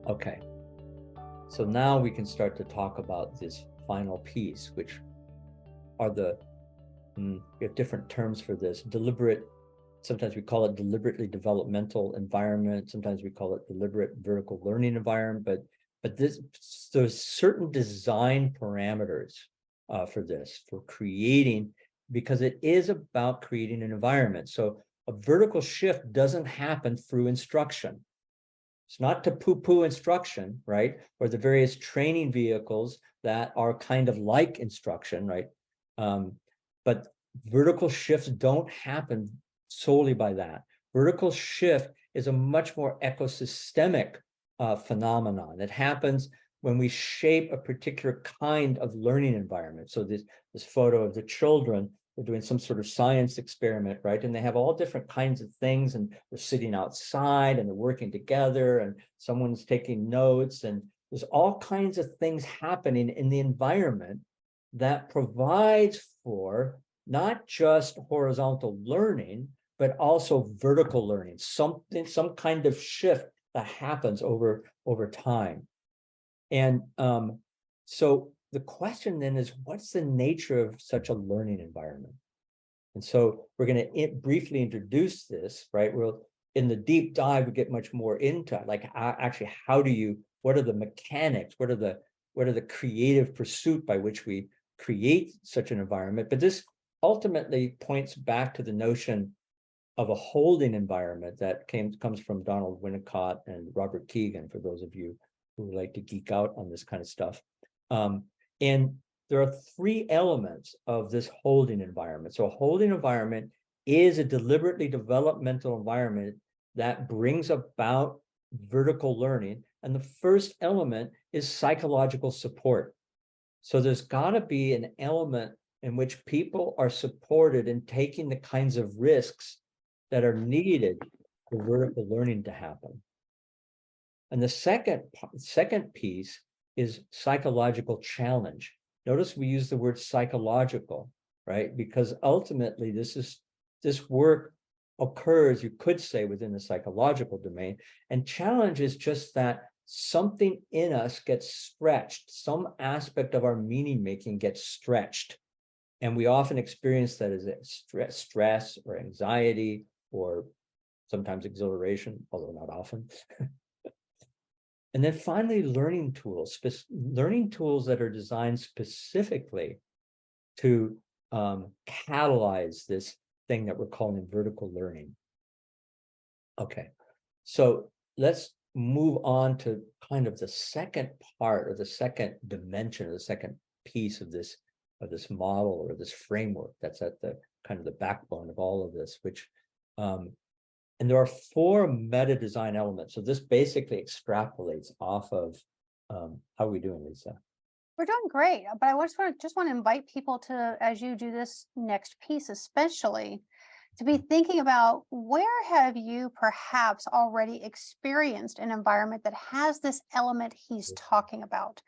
Okay, so now we can start to talk about this final piece, which are we have different terms for this. Deliberate, sometimes we call it deliberately developmental environment. Sometimes we call it deliberate vertical learning environment, but there's certain design parameters for creating, because it is about creating an environment. So a vertical shift doesn't happen through instruction. It's not to poo-poo instruction, right? Or the various training vehicles that are kind of like instruction, right? But vertical shifts don't happen solely by that. Vertical shift is a much more ecosystemic phenomenon. It happens when we shape a particular kind of learning environment. So this photo of the children, they're doing some sort of science experiment, right? And they have all different kinds of things, and they're sitting outside and they're working together, and someone's taking notes, and there's all kinds of things happening in the environment that provides for not just horizontal learning, but also vertical learning, some kind of shift that happens over time. And so the question then is, what's the nature of such a learning environment? And so we're going to briefly introduce this, right? We'll, in the deep dive, we get much more into like actually, what are the mechanics? What are the creative pursuit by which we create such an environment? But this ultimately points back to the notion of a holding environment that comes from Donald Winnicott and Robert Keegan, for those of you who like to geek out on this kind of stuff. And there are three elements of this holding environment. So a holding environment is a deliberately developmental environment that brings about vertical learning. And the first element is psychological support. So there's got to be an element in which people are supported in taking the kinds of risks that are needed for vertical learning to happen. And the second piece is psychological challenge. Notice we use the word psychological, right? Because ultimately this work occurs, you could say, within the psychological domain. And challenge is just that something in us gets stretched, some aspect of our meaning making gets stretched. And we often experience that as stress or anxiety, or sometimes exhilaration, although not often. And then finally, learning tools that are designed specifically to catalyze this thing that we're calling vertical learning. Okay, so let's move on to kind of the second part, or the second dimension, or the second piece of this model, or this framework that's at the kind of the backbone of all of this, which and there are four meta design elements. So this basically extrapolates off of how are we doing, Lisa? We're doing great, but I just want to invite people to, as you do this next piece, especially to be thinking about, where have you perhaps already experienced an environment that has this element he's talking about?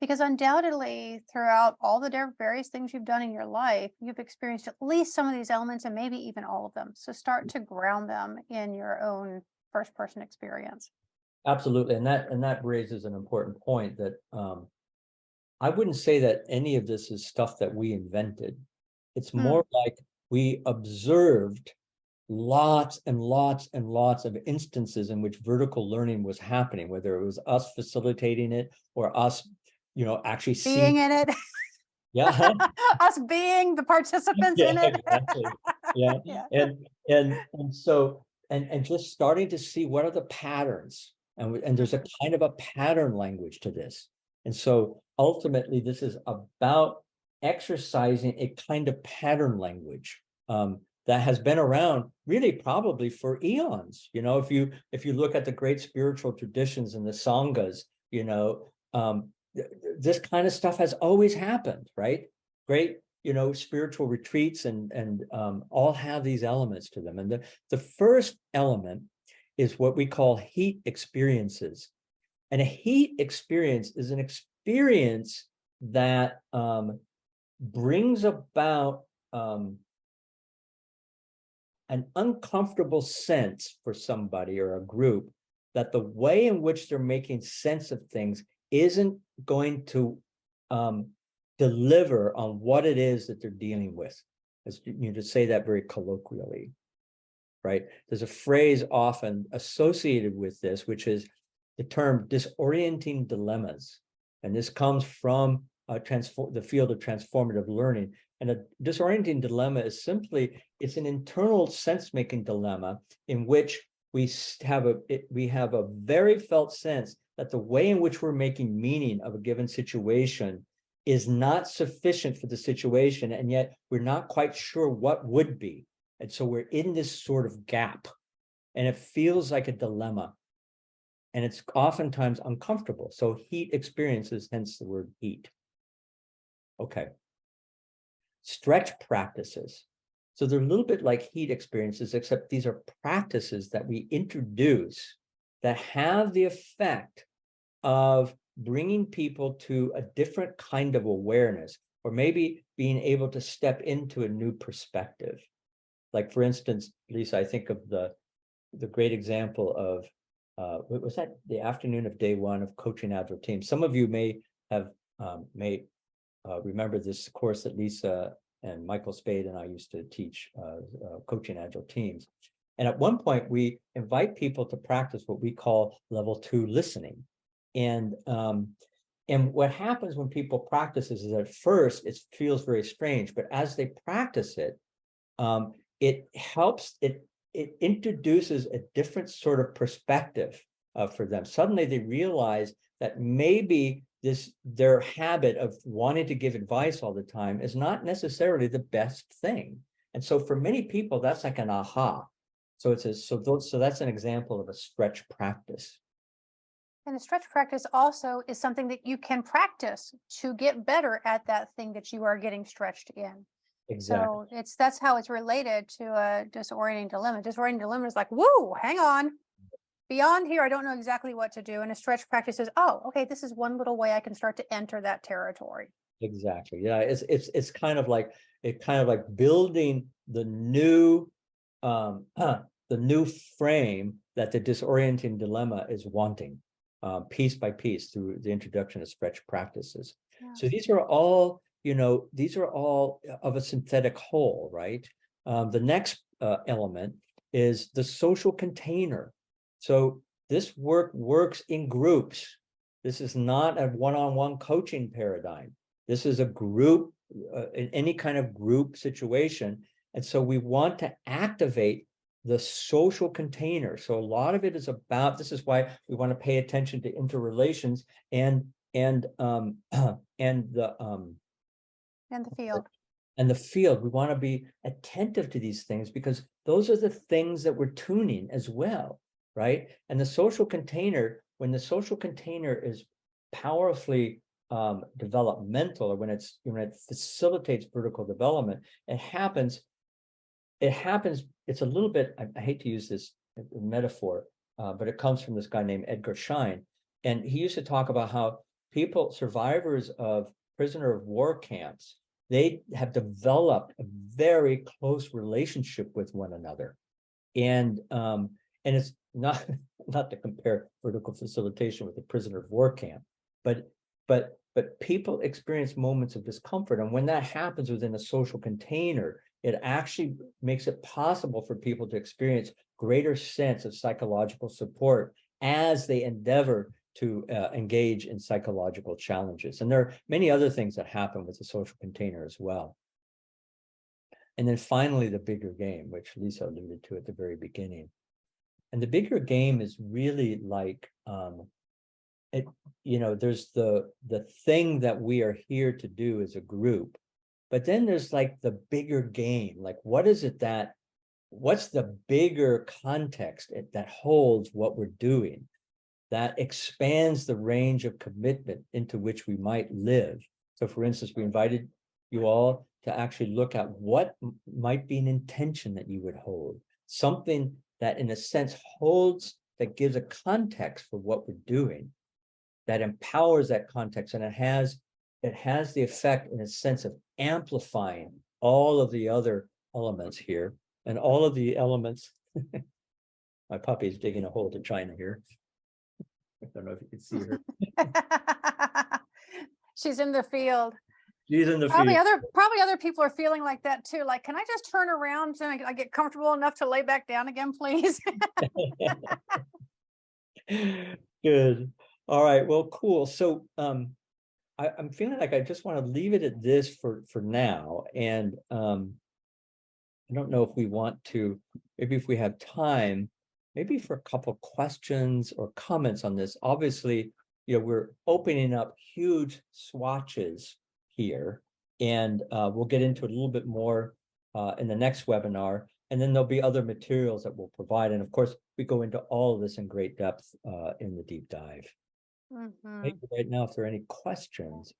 Because undoubtedly, throughout all the various things you've done in your life, you've experienced at least some of these elements, and maybe even all of them. So start to ground them in your own first-person experience. Absolutely, and that raises an important point, that I wouldn't say that any of this is stuff that we invented. It's more like we observed lots and lots and lots of instances in which vertical learning was happening, whether it was us facilitating it or us, actually being in it. Yeah. Us being the participants in it. Exactly. Yeah. Yeah. And so just starting to see what are the patterns, and there's a kind of a pattern language to this. And so ultimately this is about exercising a kind of pattern language that has been around really probably for eons. If you look at the great spiritual traditions and the sanghas, this kind of stuff has always happened, right? Great, spiritual retreats and all have these elements to them. And the first element is what we call heat experiences. And a heat experience is an experience that brings about an uncomfortable sense for somebody or a group that the way in which they're making sense of things isn't going to deliver on what it is that they're dealing with. As you just say that very colloquially, right? There's a phrase often associated with this, which is the term disorienting dilemmas. And this comes from the field of transformative learning. And a disorienting dilemma is simply, it's an internal sense-making dilemma in which we have a very felt sense that the way in which we're making meaning of a given situation is not sufficient for the situation, and yet we're not quite sure what would be. And so we're in this sort of gap, and it feels like a dilemma. And it's oftentimes uncomfortable. So heat experiences, hence the word heat. Okay. Stretch practices. So they're a little bit like heat experiences, except these are practices that we introduce that have the effect of bringing people to a different kind of awareness, or maybe being able to step into a new perspective. Like, for instance, Lisa, I think of the great example of, what was that, the afternoon of day one of coaching agile teams. Some of you may have remember this course that Lisa and Michael Spade and I used to teach, coaching agile teams. And at one point, we invite people to practice what we call level 2 listening. And what happens when people practice this is, at first it feels very strange, but as they practice it, it helps, it introduces a different sort of perspective for them. Suddenly they realize that maybe their habit of wanting to give advice all the time is not necessarily the best thing. And so for many people, that's like an aha. So so that's an example of a stretch practice. And the stretch practice also is something that you can practice to get better at that thing that you are getting stretched in. Exactly. So that's how it's related to a disorienting dilemma. Disorienting dilemma is like, whoa, hang on. Beyond here, I don't know exactly what to do. And a stretch practice is, oh, okay, this is one little way I can start to enter that territory. Exactly. Yeah, it's kind of like building the new frame that the disorienting dilemma is wanting, piece by piece, through the introduction of stretch practices. Yeah. So these are all, these are all of a synthetic whole, right? The next element is the social container. So this works in groups. This is not a one-on-one coaching paradigm. This is a group, in any kind of group situation. And so we want to activate the social container. So a lot of it is about, this is why we want to pay attention to interrelations and the field. And the field. We want to be attentive to these things, because those are the things that we're tuning as well, right? And the social container, when the social container is powerfully developmental, or when it facilitates vertical development, it happens, it's a little bit, I hate to use this metaphor, but it comes from this guy named Edgar Schein. And he used to talk about how survivors of prisoner of war camps, they have developed a very close relationship with one another. And it's not to compare vertical facilitation with a prisoner of war camp, but people experience moments of discomfort. And when that happens within a social container, it actually makes it possible for people to experience greater sense of psychological support as they endeavor to engage in psychological challenges. And there are many other things that happen with the social container as well. And then finally, the bigger game, which Lisa alluded to at the very beginning. And the bigger game is really like, there's the thing that we are here to do as a group, but then there's like the bigger game. Like, what's the bigger context that holds what we're doing, that expands the range of commitment into which we might live? So for instance, we invited you all to actually look at what might be an intention that you would hold, something that in a sense holds, that gives a context for what we're doing, that empowers that context, and it has the effect, in a sense, of amplifying all of the other elements here, and all of the elements. My puppy's digging a hole to China here. I don't know if you can see her. She's in the field. She's in the Probably field. other people are feeling like that too. Like, can I just turn around so I get comfortable enough to lay back down again, please? Good. All right. Well, cool. So I'm feeling like I just want to leave it at this for now. And I don't know if we want to, maybe if we have time, maybe for a couple questions or comments on this. Obviously, we're opening up huge swatches here, and we'll get into it a little bit more in the next webinar. And then there'll be other materials that we'll provide. And of course, we go into all of this in great depth in the deep dive. Maybe right now, if there are any questions.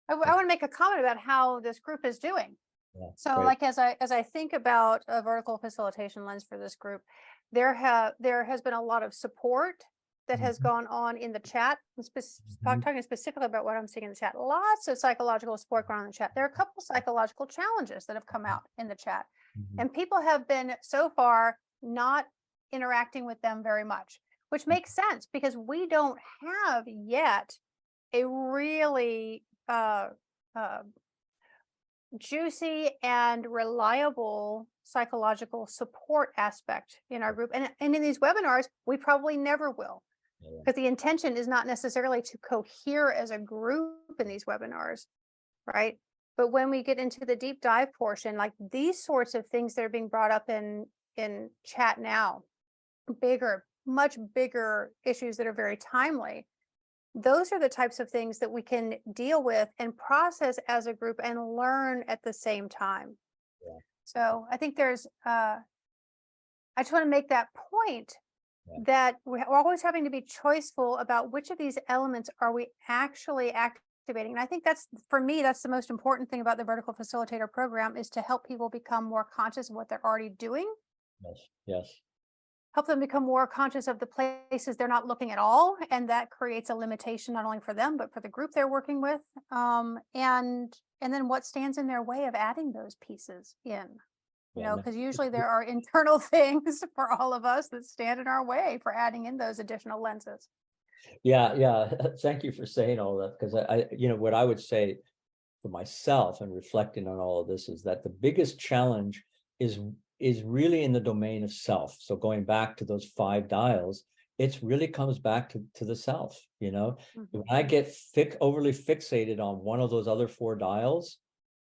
I want to make a comment about how this group is doing. Yeah, So great. like, as I think about a vertical facilitation lens for this group, there has been a lot of support that has gone on in the chat. Talking specifically about what I'm seeing in the chat, lots of psychological support going on in the chat. There are a couple psychological challenges that have come out in the chat, and people have been so far not interacting with them very much, which makes sense because we don't have yet a really juicy and reliable psychological support aspect in our group. And in these webinars, we probably never will, because the intention is not necessarily to cohere as a group in these webinars, right? But when we get into the deep dive portion, like these sorts of things that are being brought up in chat now, much bigger issues that are very timely, those are the types of things that we can deal with and process as a group and learn at the same time. Yeah. So I think there's, I just want to make that point that we're always having to be choiceful about which of these elements are we actually activating. And I think that's, for me, that's the most important thing about the Vertical Facilitator program, is to help people become more conscious of what they're already doing. Yes. Yes. Help them become more conscious of the places they're not looking at all, and that creates a limitation not only for them but for the group they're working with, and then what stands in their way of adding those pieces in, because usually there are internal things for all of us that stand in our way for adding in those additional lenses. Yeah. Thank you for saying all that, because I what I would say for myself and reflecting on all of this is that the biggest challenge is really in the domain of self. So going back to those 5 dials, it really comes back to the self. When I get overly fixated on one of those other 4 dials,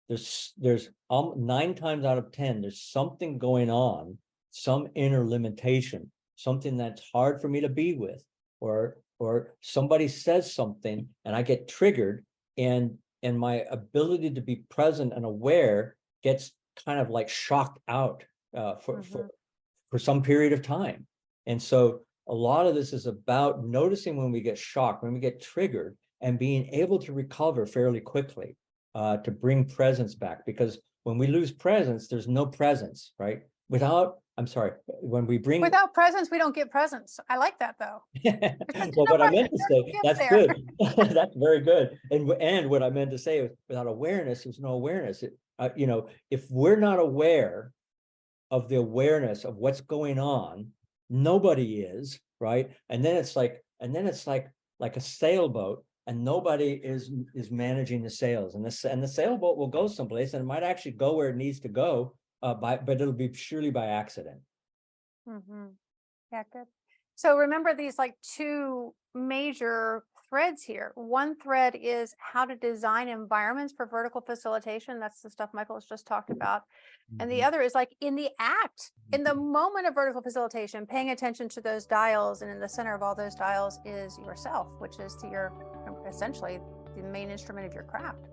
there's 9 times out of 10 there's something going on, some inner limitation, something that's hard for me to be with, or somebody says something and I get triggered, and my ability to be present and aware gets kind of like shocked out for some period of time. And so a lot of this is about noticing when we get shocked, when we get triggered, and being able to recover fairly quickly, to bring presence back. Because when we lose presence, there's no presence, right? When we bring without presence, we don't get presence. I like that though. Well, what I meant to say, that's good. That's very good. And what I meant to say is, without awareness, there's no awareness. If we're not aware of the awareness of what's going on, nobody is, right? And then it's like a sailboat, and nobody is managing the sails, and the sailboat will go someplace, and it might actually go where it needs to go, but it'll be surely by accident. Yeah, good. So remember these like 2 major threads here. One thread is how to design environments for vertical facilitation. That's the stuff Michael has just talked about. And the other is like in the act, in the moment of vertical facilitation, paying attention to those dials. And in the center of all those dials is yourself, which is essentially the main instrument of your craft.